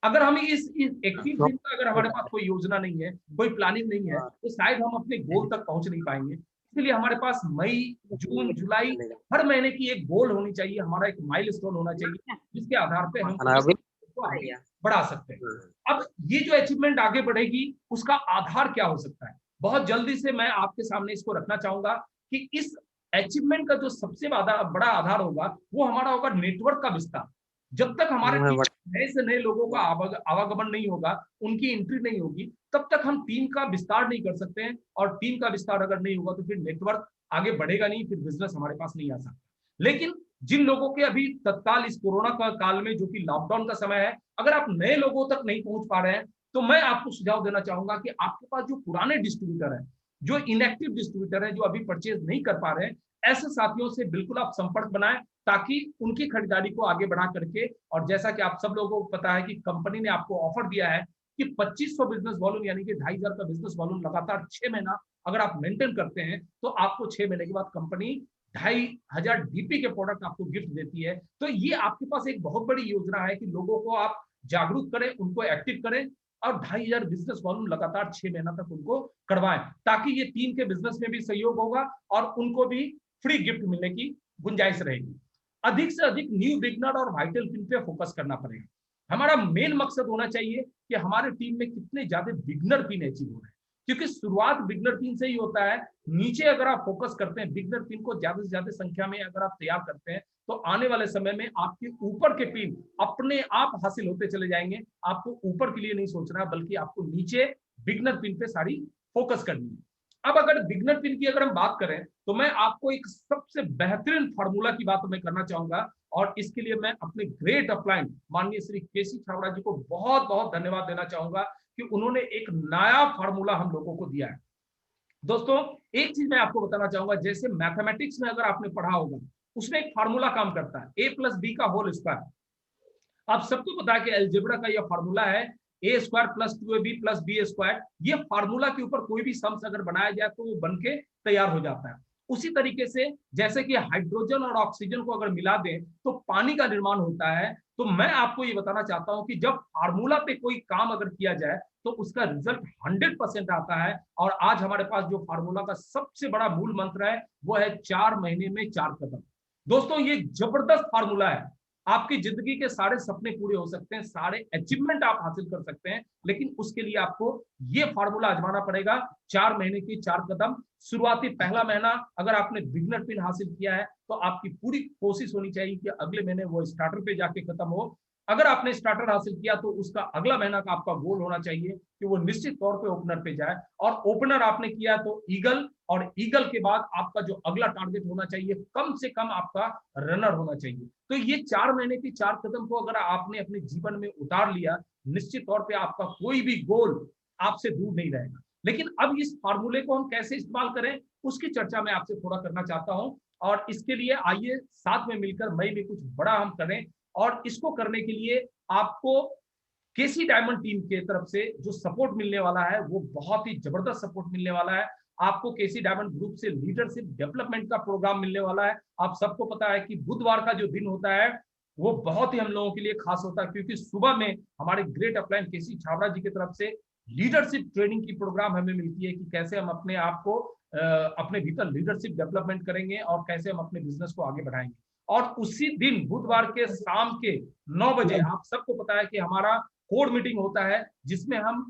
Speaker 1: अगर हम इस 21 दिन का अगर हमारे पास कोई योजना नहीं है, कोई प्लानिंग नहीं है, तो शायद हम अपने गोल तक पहुंच नहीं पाएंगे। इसलिए हमारे पास मई, जून, जुलाई हर महीने की एक गोल होनी चाहिए, हमारा एक माइलस्टोन होना चाहिए, जिसके आधार पे हम को आगे बढ़ा सकते हैं। अब ये जो अचीवमेंट आगे बढ़ेगी, उसका आधार क्या हो सकता है? बहुत जल्दी से मैं आपके सामने इसको रखना चाहूंगा कि इस अचीवमेंट का जो सबसे बड़ा आधार होगा, वो हमारा होगा नेटवर्क का विस्तार। जब तक हमारे टीम नए से नए लोगों का आवागमन नहीं होगा, उनकी एंट्री नहीं होगी, तब तक हम टीम का विस्तार नहीं कर सकते हैं। और टीम का विस्तार अगर नहीं होगा तो फिर नेटवर्क आगे बढ़ेगा नहीं, फिर बिजनेस हमारे पास नहीं आ सकता। लेकिन जिन लोगों के अभी तत्काल इस कोरोना का काल में, जो कि लॉकडाउन का समय है, अगर आप नए लोगों तक नहीं पहुंच पा रहे हैं, तो मैं आपको सुझाव देना चाहूंगा कि आपके पास जो पुराने डिस्ट्रीब्यूटर हैं, जो इनएक्टिव डिस्ट्रीब्यूटर हैं, जो अभी परचेज नहीं कर पा रहे हैं, ऐसे साथियों से बिल्कुल आप संपर्क बनाएं, ताकि उनकी खरीदारी को आगे बढ़ा करके, और जैसा कि आप सब लोगों को पता है कि कंपनी ने आपको ऑफर दिया है कि 2500 बिजनेस वॉल्यूम यानी कि 2500 का बिजनेस वॉल्यूम लगातार 6 महीना अगर आप मेंटेन करते हैं, तो आपको 6 महीने के बाद कंपनी 2500 डीपी के प्रोडक्ट आपको गिफ्ट देती है। तो ये आपके पास एक बहुत बड़ी योजना है कि लोगों को आप जागरूक करें, उनको एक्टिव करें और 2500 बिजनेस वॉल्यूम लगातार 6 महीना तक उनको करवाएं, ताकि ये टीम के बिजनेस में भी सहयोग होगा और उनको भी फ्री गिफ्ट मिलने की गुंजाइश रहेगी। अधिक से अधिक न्यू बिगनर और वाइटल पिन पे फोकस करना पड़ेगा। हमारा मेन मकसद होना चाहिए कि हमारे टीम में कितने ज्यादा बिगनर पिन अचीव हो रहे हैं, क्योंकि शुरुआत बिगनर पिन से ही होता है। नीचे अगर आप फोकस करते हैं, बिगनर पिन को ज्यादा से ज्यादा संख्या में अगर आप तैयार करते हैं, तो आने वाले समय में आपके ऊपर के पिन अपने आप हासिल होते चले जाएंगे। आपको ऊपर के लिए नहीं सोचना, बल्कि आपको नीचे बिगनर पिन पे सारी फोकस करनी है। अब अगर बिगनर पिन की अगर हम बात करें, तो मैं आपको एक सबसे बेहतरीन फार्मूला की बात मैं करना चाहूंगा, और इसके लिए मैं अपने ग्रेट अपलाइन माननीय श्री केसी छाबड़ा जी को बहुत बहुत धन्यवाद देना चाहूंगा कि उन्होंने एक नया फार्मूला हम लोगों को दिया है। दोस्तों, एक चीज मैं आपको बताना चाहूंगा, जैसे मैथमेटिक्स में अगर आपने पढ़ा होगा, उसमें एक फार्मूला काम करता है, a + b का होल स्क्वायर। आप सबको पता है कि अलजेब्रा का यह फार्मूला है a² + 2ab + b²। ये फार्मूला के ऊपर कोई भी सम्स अगर बनाया जाए तो वो बन के तैयार हो जाता है। उसी तरीके से जैसे कि हाइड्रोजन और ऑक्सीजन को अगर मिला दें तो पानी का निर्माण होता है। तो मैं आपको ये बताना चाहता हूं कि जब फार्मूला पे कोई काम अगर किया जाए तो उसका रिजल्ट 100% आता है। और आज हमारे पास जो फार्मूला का सबसे बड़ा मूल मंत्र है, वो है 4 महीने में 4 कदम। दोस्तों, ये जबरदस्त फार्मूला है। आपकी जिंदगी के सारे सपने पूरे हो सकते हैं, सारे अचीवमेंट आप हासिल कर सकते हैं, लेकिन उसके लिए आपको ये फार्मूला आजमाना पड़ेगा। 4 महीने की 4 कदम। शुरुआती पहला महीना अगर आपने बिगनर पिन हासिल किया है, तो आपकी पूरी कोशिश होनी चाहिए कि अगले महीने वो स्टार्टर पे जाके खत्म हो। अगर आपने स्टार्टर हासिल किया तो उसका अगला महीना का आपका गोल होना चाहिए कि वो निश्चित तौर पे ओपनर पे जाए। और ओपनर आपने किया तो ईगल, और ईगल के बाद आपका जो अगला टारगेट होना चाहिए, कम से कम आपका रनर होना चाहिए। तो ये 4 महीने की 4 कदम को अगर आपने अपने जीवन में उतार लिया, निश्चित तौर पे आपका कोई भी गोल आपसे दूर नहीं रहेगा। लेकिन अब इस फार्मूले को हम कैसे इस्तेमाल करें, उसकी चर्चा मैं आपसे थोड़ा करना चाहता हूं। और इसके लिए आइए साथ में मिलकर मई में कुछ बड़ा हम करें। और इसको करने के लिए आपको केसी डायमंड टीम की तरफ से जो सपोर्ट मिलने वाला है, वो बहुत ही जबरदस्त सपोर्ट मिलने वाला है। आपको केसी डायमंड ग्रुप से लीडरशिप डेवलपमेंट का प्रोग्राम मिलने वाला है। आप सबको पता है कि बुधवार का जो दिन होता है वो बहुत ही हम लोगों के लिए खास होता है, क्योंकि सुबह में हमारे ग्रेट अपलाइन केसी छाबड़ा जी की तरफ से लीडरशिप ट्रेनिंग की प्रोग्राम हमें मिलती है कि कैसे हम अपने आप को अपने भीतर लीडरशिप डेवलपमेंट करेंगे और कैसे हम अपने बिजनेस को आगे बढ़ाएंगे। और उसी दिन बुधवार के शाम के 9 बजे आप सबको पता है कि हमारा कोड मीटिंग होता है, जिसमें हम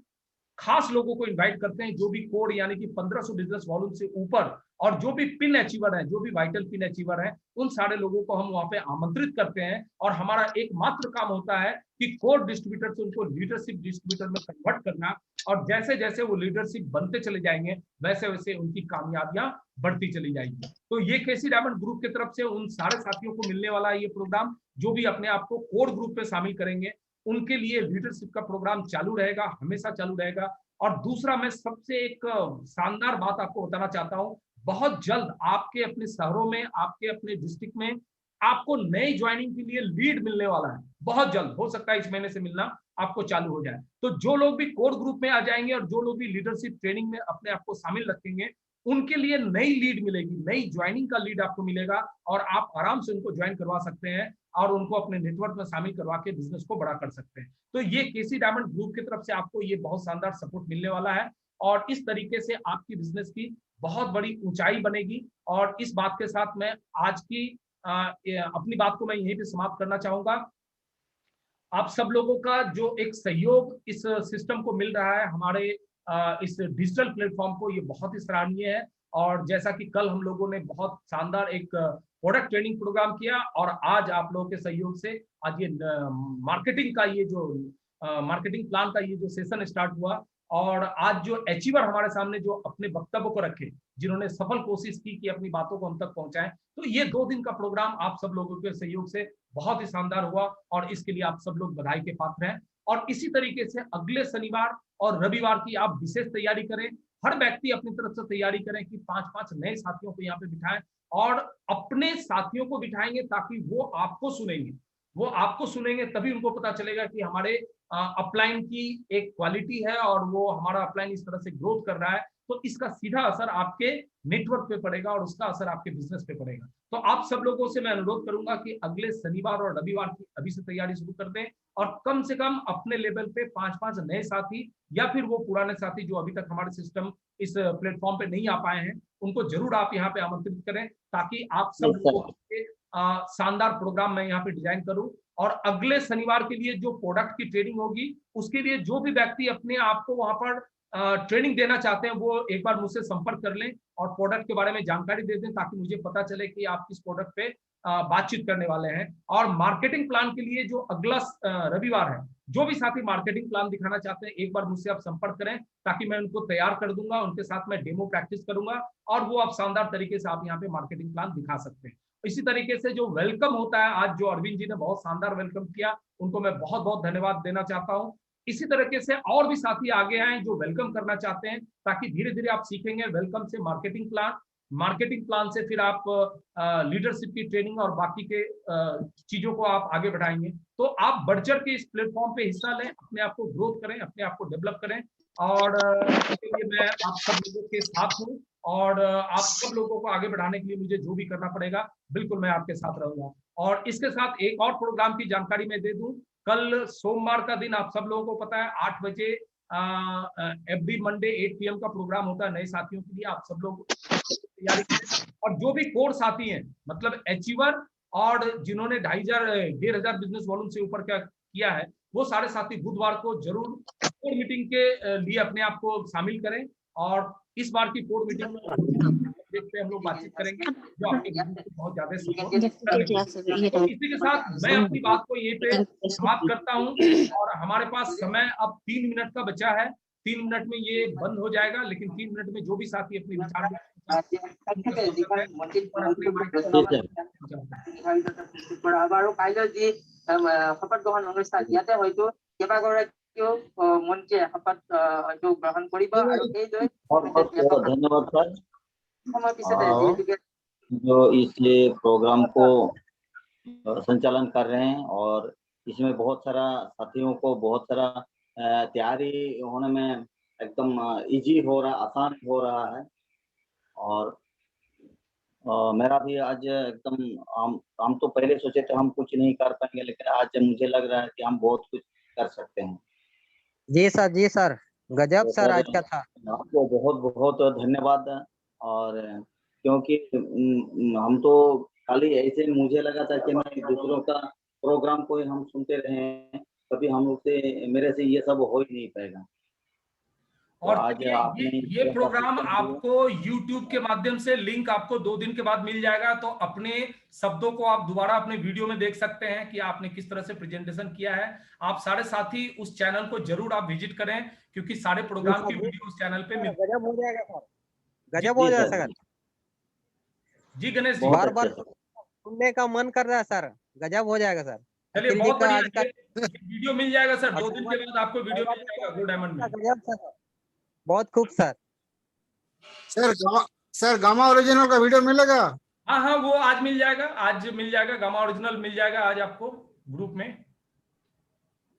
Speaker 1: खास लोगों को इनवाइट करते हैं, जो भी कोड यानी कि 1500 बिजनेस वॉल्यूम से ऊपर और जो भी पिन अचीवर है, जो भी वाइटल पिन अचीवर है, उन सारे लोगों को हम वहां पे आमंत्रित करते हैं। और हमारा एकमात्र काम होता है कि कोड डिस्ट्रीब्यूटर से उनको लीडरशिप डिस्ट्रीब्यूटर में कन्वर्ट करना। और जैसे जैसे वो लीडरशिप बनते चले जाएंगे, वैसे वैसे उनकी कामयाबियां बढ़ती चली जाएंगी। तो ये केसी डायमंड ग्रुप की तरफ से उन सारे साथियों को मिलने वाला है ये प्रोग्राम, जो भी अपने आप को कोड ग्रुप में शामिल करेंगे। उनके लिए लीडरशिप का प्रोग्राम चालू रहेगा, हमेशा चालू रहेगा। और दूसरा, मैं सबसे एक शानदार बात आपको बताना चाहता हूं, बहुत जल्द आपके अपने शहरों में, आपके अपने डिस्ट्रिक्ट में आपको नई ज्वाइनिंग के लिए लीड मिलने वाला है। बहुत जल्द, हो सकता है इस महीने से मिलना आपको चालू हो जाए। तो जो लोग भी कोर ग्रुप में आ जाएंगे और जो लोग भी लीडरशिप ट्रेनिंग में अपने आप को शामिल रखेंगे, उनके लिए नई लीड मिलेगी, नई ज्वाइनिंग का लीड आपको मिलेगा और आप आराम से उनको ज्वाइन करवा सकते हैं और उनको अपने नेटवर्क में शामिल करवा के बिजनेस को बड़ा कर सकते हैं। तो ये केसी डायमंड ग्रुप की तरफ से आपको ये बहुत शानदार सपोर्ट मिलने वाला है। और इस तरीके से आपकी बिजनेस की बहुत बड़ी ऊंचाई बनेगी। और इस बात के साथ मैं आज की अपनी बात को मैं यहीं पे समाप्त करना चाहूंगा। आप सब लोगों का जो एक सहयोग इस सिस्टम को मिल रहा है, हमारे इस डिजिटल प्लेटफॉर्म को, ये बहुत ही सराहनीय है। और जैसा कि कल हम लोगों ने बहुत शानदार एक प्रोडक्ट ट्रेनिंग प्रोग्राम किया, और आज आप लोगों के सहयोग से आज ये मार्केटिंग का ये जो मार्केटिंग प्लान का ये जो सेशन स्टार्ट हुआ, और आज जो अचीवर हमारे सामने जो अपने वक्तव्य को रखे, जिन्होंने सफल कोशिश की कि अपनी बातों को हम तक पहुंचाएं, तो ये 2 दिन का प्रोग्राम आप सब लोगों के सहयोग से बहुत ही शानदार हुआ, और इसके लिए आप सब लोग बधाई के पात्र हैं। और इसी तरीके से अगले शनिवार और रविवार की आप विशेष तैयारी करें। हर व्यक्ति अपनी तरफ से तैयारी करें कि 5-5 नए साथियों को यहाँ पे बिठाएं, और अपने साथियों को बिठाएंगे ताकि वो आपको सुनेंगे। वो आपको सुनेंगे तभी उनको पता चलेगा कि हमारे अपलाइन की एक क्वालिटी है, और वो हमारा अपलाइन इस तरह से ग्रोथ कर रहा है, तो इसका सीधा असर आपके नेटवर्क पे पड़ेगा और उसका असर आपके बिजनेस पे पड़ेगा। तो आप सब लोगों से मैं अनुरोध करूंगा कि अगले शनिवार और रविवार की अभी से तैयारी शुरू कर दें, और कम से कम अपने लेवल पे 5-5 नए साथी, या फिर वो पुराने साथी जो अभी तक हमारे सिस्टम इस प्लेटफॉर्म पे नहीं आ पाए हैं, उनको जरूर आप यहाँ पे आमंत्रित करें, ताकि आप सब लोगों के शानदार प्रोग्राम मैं यहाँ पे डिजाइन करूं। और अगले शनिवार के लिए जो प्रोडक्ट की ट्रेनिंग होगी, उसके लिए जो भी व्यक्ति अपने आप को वहां पर ट्रेनिंग देना चाहते हैं, वो एक बार मुझसे संपर्क कर लें और प्रोडक्ट के बारे में जानकारी दे दें, ताकि मुझे पता चले कि आप किस प्रोडक्ट पे बातचीत करने वाले हैं। और मार्केटिंग प्लान के लिए जो अगला रविवार है, जो भी साथी मार्केटिंग प्लान दिखाना चाहते हैं, एक बार मुझसे आप संपर्क करें, ताकि मैं उनको तैयार कर दूंगा, उनके साथ मैं डेमो प्रैक्टिस करूंगा, और वो आप शानदार तरीके से आप यहाँ पे मार्केटिंग प्लान दिखा सकते हैं। इसी तरीके से जो वेलकम होता है, आज जो अरविंद जी ने बहुत शानदार वेलकम किया, उनको मैं बहुत बहुत धन्यवाद देना चाहता हूँ। इसी तरीके से और भी साथी आगे आए जो वेलकम करना चाहते हैं, ताकि धीरे धीरे आप सीखेंगे वेलकम से मार्केटिंग प्लान, मार्केटिंग प्लान से फिर आप लीडरशिप की ट्रेनिंग और बाकी के चीजों को आप आगे बढ़ाएंगे। तो आप बढ़ चढ़ के इस प्लेटफॉर्म पे हिस्सा लें, अपने आप को ग्रोथ करें, अपने आप को डेवलप करें, और इसके लिए मैं आप सब लोगों के साथ हूँ, और आप सब लोगों को आगे बढ़ाने के लिए मुझे जो भी करना पड़ेगा, बिल्कुल मैं आपके साथ रहूंगा। और इसके साथ एक और प्रोग्राम की जानकारी मैं दे दूं, कल सोमवार का दिन आप सब लोगों को पता है 8 बजे एवरी मंडे 8 PM का प्रोग्राम होता है नए साथियों के लिए। आप सब लोग तैयारी करें, और जो भी कोर साथी हैं, मतलब अचीवर और जिन्होंने 1,500 बिजनेस वॉल्यूम से ऊपर क्या किया है, वो सारे साथी बुधवार को जरूर कोर मीटिंग के लिए अपने आप को शामिल करें। और इस बार की कोर मीटिंग में पे हम लोग बातचीत करेंगे जो आपके बिजनेस को बहुत ज्यादा सपोर्ट करेंगे। तो इसी के साथ मैं अपनी बात को यहीं पे समाप्त करता हूं, और हमारे पास समय अब 3 मिनट का बचा है। 3 मिनट में ये बंद हो जाएगा, लेकिन 3 मिनट में जो भी साथी अपने विचार
Speaker 7: আবারও কাইলৈ যি শপত গ্ৰহণ অনুষ্ঠান ইয়াতে হয়তো কেইবাগৰাকীও মন্ত্ৰীয়ে শপত হয়তো গ্ৰহণ কৰিব, আৰু এইদৰে
Speaker 8: धन्यवाद सर
Speaker 7: সময় পিছতে যিহেতুকে
Speaker 8: जो इस प्रोग्राम को संचालन कर रहे हैं, और इसमें बहुत सारा साथियों को बहुत सारा तैयारी होने में एकदम इजी हो रहा, आसान हो रहा है। और मेरा भी आज एकदम हम तो पहले सोचे थे हम कुछ नहीं कर पाएंगे, लेकिन आज मुझे लग रहा है कि हम बहुत कुछ कर सकते हैं।
Speaker 4: जी सर गजब सर आज का था।
Speaker 8: आपको बहुत बहुत धन्यवाद। और क्योंकि हम तो खाली ऐसे मुझे लगा था कि मैं दूसरों का प्रोग्राम को हम सुनते रहे, कभी हम लोग से मेरे से ये सब हो ही नहीं पाएगा।
Speaker 1: और आज ये प्रोग्राम आपको YouTube के माध्यम से लिंक आपको 2 दिन के बाद मिल जाएगा, तो अपने शब्दों को आप दोबारा अपने वीडियो में देख सकते हैं कि आपने किस तरह से प्रेजेंटेशन किया है। आप सारे साथी उस चैनल को जरूर आप विजिट करें, क्योंकि सारे प्रोग्राम की वीडियो उस चैनल पे मिल
Speaker 4: गजब हो जाएगा सर, गजब हो जाएगा सर।
Speaker 1: जी गणेश जी,
Speaker 4: बार बार सुनने का मन कर रहा है सर, गजब हो जाएगा सर।
Speaker 1: चलिए बहुत बढ़िया, वीडियो मिल जाएगा सर, 2 दिन के बाद आपको वीडियो मिल जाएगा ब्लू डायमंड में।
Speaker 4: गजब सर, बहुत खूब सर।
Speaker 9: सर गामा ओरिजिनल का वीडियो मिलेगा?
Speaker 1: हाँ वो आज मिल जाएगा, आज मिल जाएगा, गामा ओरिजिनल मिल जाएगा आज आपको ग्रुप में।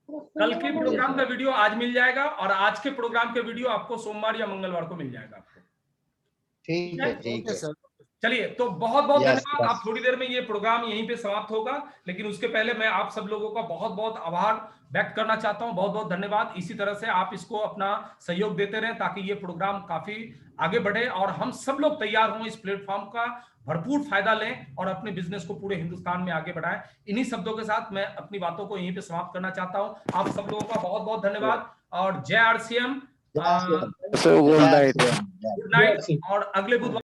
Speaker 1: कल के प्रोग्राम का वीडियो आज मिल जाएगा, और आज के प्रोग्राम के वीडियो आपको सोमवार या मंगलवार को मिल जाएगा आपको।
Speaker 2: ठीक है सर।
Speaker 1: चलिए, तो बहुत बहुत
Speaker 2: Yes,
Speaker 1: धन्यवाद।
Speaker 2: yes.
Speaker 1: आप थोड़ी देर में ये प्रोग्राम यहीं पे समाप्त होगा, लेकिन उसके पहले मैं आप सब लोगों का बहुत बहुत आभार व्यक्त करना चाहता हूं। बहुत बहुत धन्यवाद। इसी तरह से आप इसको अपना सहयोग देते रहें ताकि ये प्रोग्राम काफी आगे बढ़े और हम सब लोग तैयार हों इस प्लेटफॉर्म का भरपूर फायदा लें और अपने बिजनेस को पूरे हिंदुस्तान में आगे बढ़ाएं। इन्हीं शब्दों के साथ मैं अपनी बातों को यहीं पे समाप्त करना चाहता हूं। आप सब लोगों का बहुत बहुत धन्यवाद और जय आरसीएम। गुड नाइट और अगले बुधवार